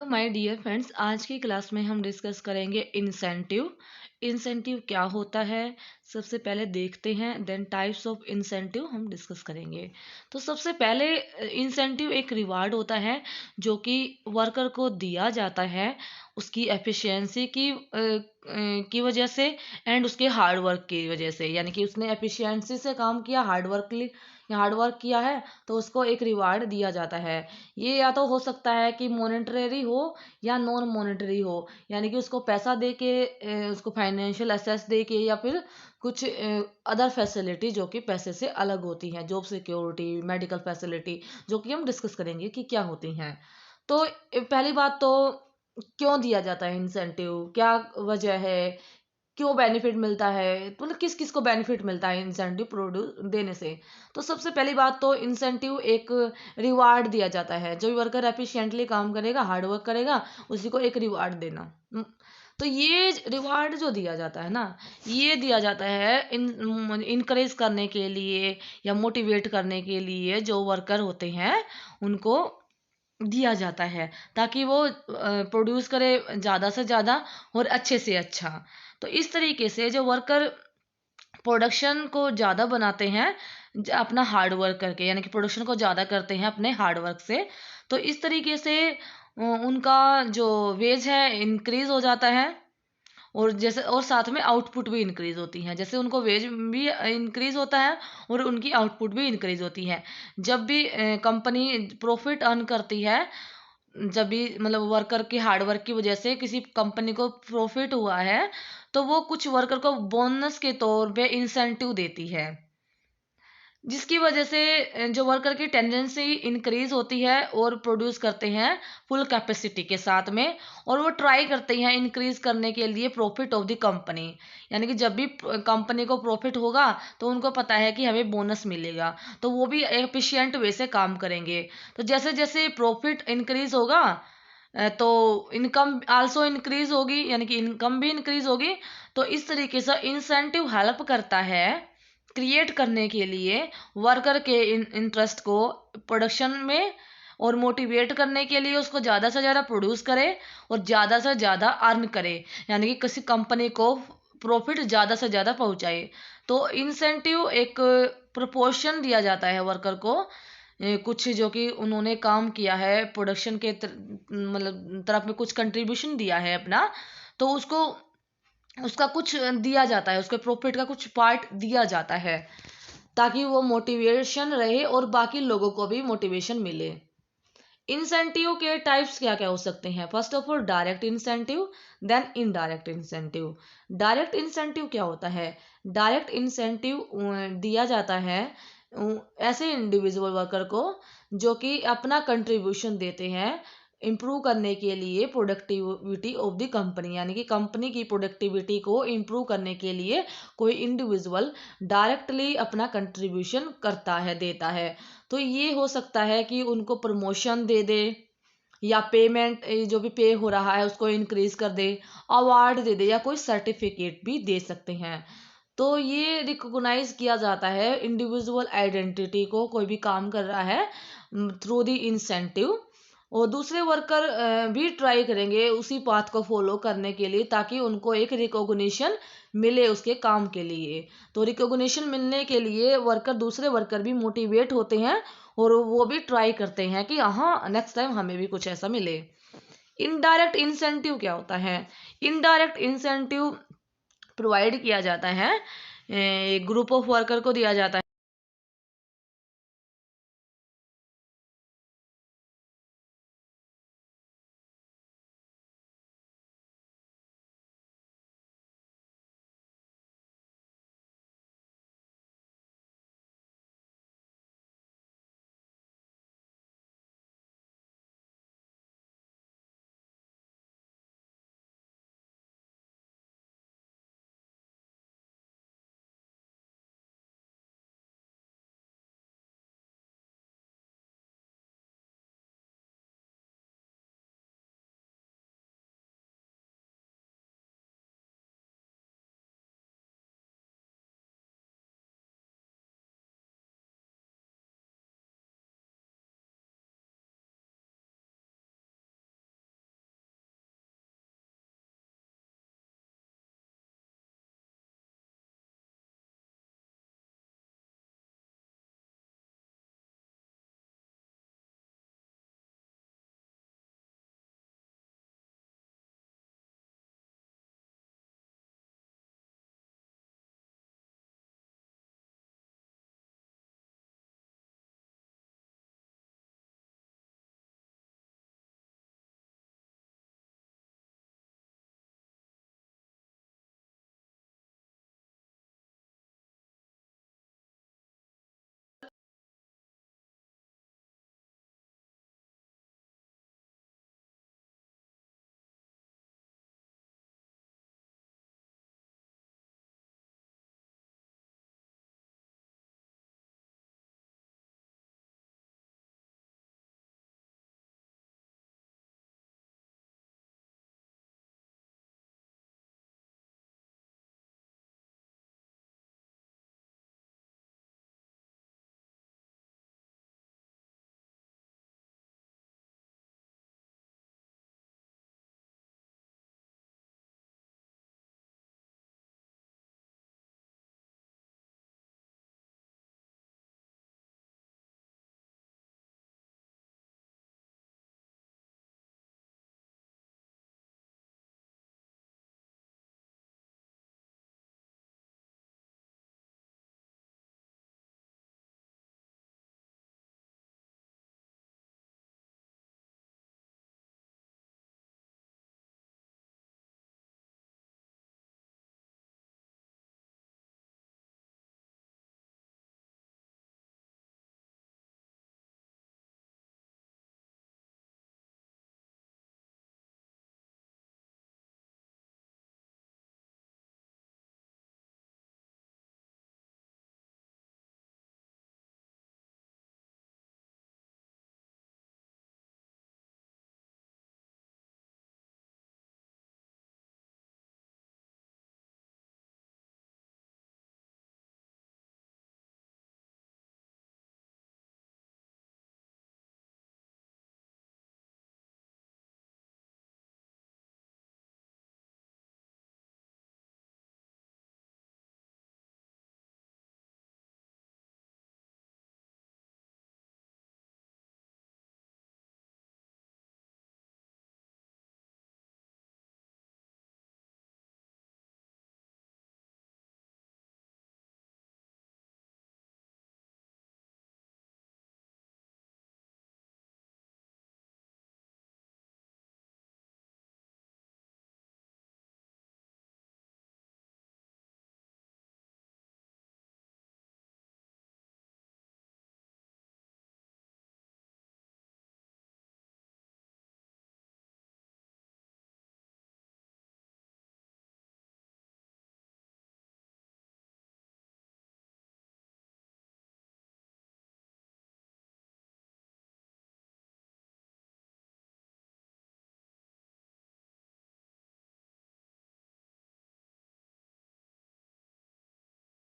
My dear friends, आज की class में हम डिस्कस करेंगे इंसेंटिव। इंसेंटिव क्या होता है सबसे पहले देखते हैं, देन टाइप्स ऑफ इंसेंटिव हम डिस्कस करेंगे। तो सबसे पहले इंसेंटिव एक रिवार्ड होता है जो कि वर्कर को दिया जाता है उसकी एफिशिएंसी की वजह से एंड उसके हार्ड वर्क की वजह से। यानी कि उसने एफिशिएंसी से काम किया, हार्ड वर्क किया है, तो उसको एक रिवार्ड दिया जाता है। ये या तो हो सकता है कि मॉनेटरी हो या नॉन मॉनेटरी हो, यानी कि उसको पैसा दे के उसको फाइनेंशियल असेस दे के, या फिर कुछ अदर फैसिलिटी जो कि पैसे से अलग होती हैं, जॉब सिक्योरिटी, मेडिकल फैसिलिटी, जो कि हम डिस्कस करेंगे कि क्या होती हैं। तो पहली बात तो क्यों दिया जाता है इंसेंटिव, क्या वजह है, क्यों बेनिफिट मिलता है, तो मतलब किस किस को बेनिफिट मिलता है इंसेंटिव प्रोड्यूस देने से। तो सबसे पहली बात तो इंसेंटिव एक रिवार्ड दिया जाता है। जो वर्कर एफिशिएंटली काम करेगा, हार्ड वर्क करेगा, उसी को एक रिवार्ड देना। तो ये रिवार्ड जो दिया जाता है ना, ये दिया जाता है इनकरेज करने के लिए या मोटिवेट करने के लिए। जो वर्कर होते हैं उनको दिया जाता है ताकि वो प्रोड्यूस करे ज़्यादा से ज़्यादा और अच्छे से अच्छा। तो इस तरीके से जो वर्कर प्रोडक्शन को ज़्यादा बनाते हैं अपना हार्ड वर्क करके, यानी कि प्रोडक्शन को ज़्यादा करते हैं अपने हार्ड वर्क से, तो इस तरीके से उनका जो वेज है इंक्रीज हो जाता है। और जैसे और साथ में आउटपुट भी इंक्रीज होती है, जैसे उनको वेज भी इंक्रीज होता है और उनकी आउटपुट भी इंक्रीज होती है। जब भी कंपनी प्रॉफिट अर्न करती है, जब भी मतलब वर्कर की हार्ड वर्क की वजह से किसी कंपनी को प्रॉफिट हुआ है, तो वो कुछ वर्कर को बोनस के तौर पे इंसेंटिव देती है, जिसकी वजह से जो वर्कर की टेंडेंसी इंक्रीज होती है और प्रोड्यूस करते हैं फुल कैपेसिटी के साथ में। और वो ट्राई करते हैं इंक्रीज करने के लिए प्रॉफिट ऑफ द कंपनी, यानी कि जब भी कंपनी को प्रॉफिट होगा तो उनको पता है कि हमें बोनस मिलेगा, तो वो भी एफिशिएंट वे से काम करेंगे। तो जैसे जैसे प्रॉफिट इंक्रीज होगा तो इनकम आल्सो इंक्रीज होगी, यानी कि इनकम भी इंक्रीज होगी। तो इस तरीके से इंसेंटिव हेल्प करता है क्रिएट करने के लिए वर्कर के इंटरेस्ट को प्रोडक्शन में, और मोटिवेट करने के लिए उसको ज़्यादा से ज़्यादा प्रोड्यूस करे और ज़्यादा से ज़्यादा अर्न करे, यानी कि किसी कंपनी को प्रॉफिट ज़्यादा से ज़्यादा पहुंचाए। तो इंसेंटिव एक प्रोपोर्शन दिया जाता है वर्कर को, कुछ जो कि उन्होंने काम किया है प्रोडक्शन के मतलब तरफ में कुछ कंट्रीब्यूशन दिया है अपना, तो उसको उसका कुछ दिया जाता है, उसके प्रॉफिट का कुछ पार्ट दिया जाता है ताकि वो मोटिवेशन रहे और बाकी लोगों को भी मोटिवेशन मिले। इंसेंटिव के टाइप्स क्या क्या हो सकते हैं? First of all direct incentive, then indirect incentive. Direct incentive क्या होता है? डायरेक्ट इंसेंटिव दिया जाता है ऐसे इंडिविजुअल वर्कर को जो कि अपना कंट्रीब्यूशन देते हैं इम्प्रूव करने के लिए प्रोडक्टिविटी ऑफ द कंपनी, यानी कि कंपनी की प्रोडक्टिविटी को इम्प्रूव करने के लिए कोई इंडिविजुअल डायरेक्टली अपना कंट्रीब्यूशन करता है, देता है। तो ये हो सकता है कि उनको प्रमोशन दे दे, या पेमेंट जो भी पे हो रहा है उसको इंक्रीज कर दे, अवार्ड दे दे, या कोई सर्टिफिकेट भी दे सकते हैं। तो ये रिकॉग्नाइज किया जाता है इंडिविजुअल आइडेंटिटी को, कोई भी काम कर रहा है थ्रू द इंसेंटिव। और दूसरे वर्कर भी ट्राई करेंगे उसी पाथ को फॉलो करने के लिए ताकि उनको एक रिकॉग्निशन मिले उसके काम के लिए। तो रिकॉग्निशन मिलने के लिए वर्कर, दूसरे वर्कर भी मोटिवेट होते हैं और वो भी ट्राई करते हैं कि हाँ नेक्स्ट टाइम हमें भी कुछ ऐसा मिले। इनडायरेक्ट इंसेंटिव क्या होता है? इनडायरेक्ट इंसेंटिव प्रोवाइड किया जाता है, ग्रुप ऑफ वर्कर को दिया जाता है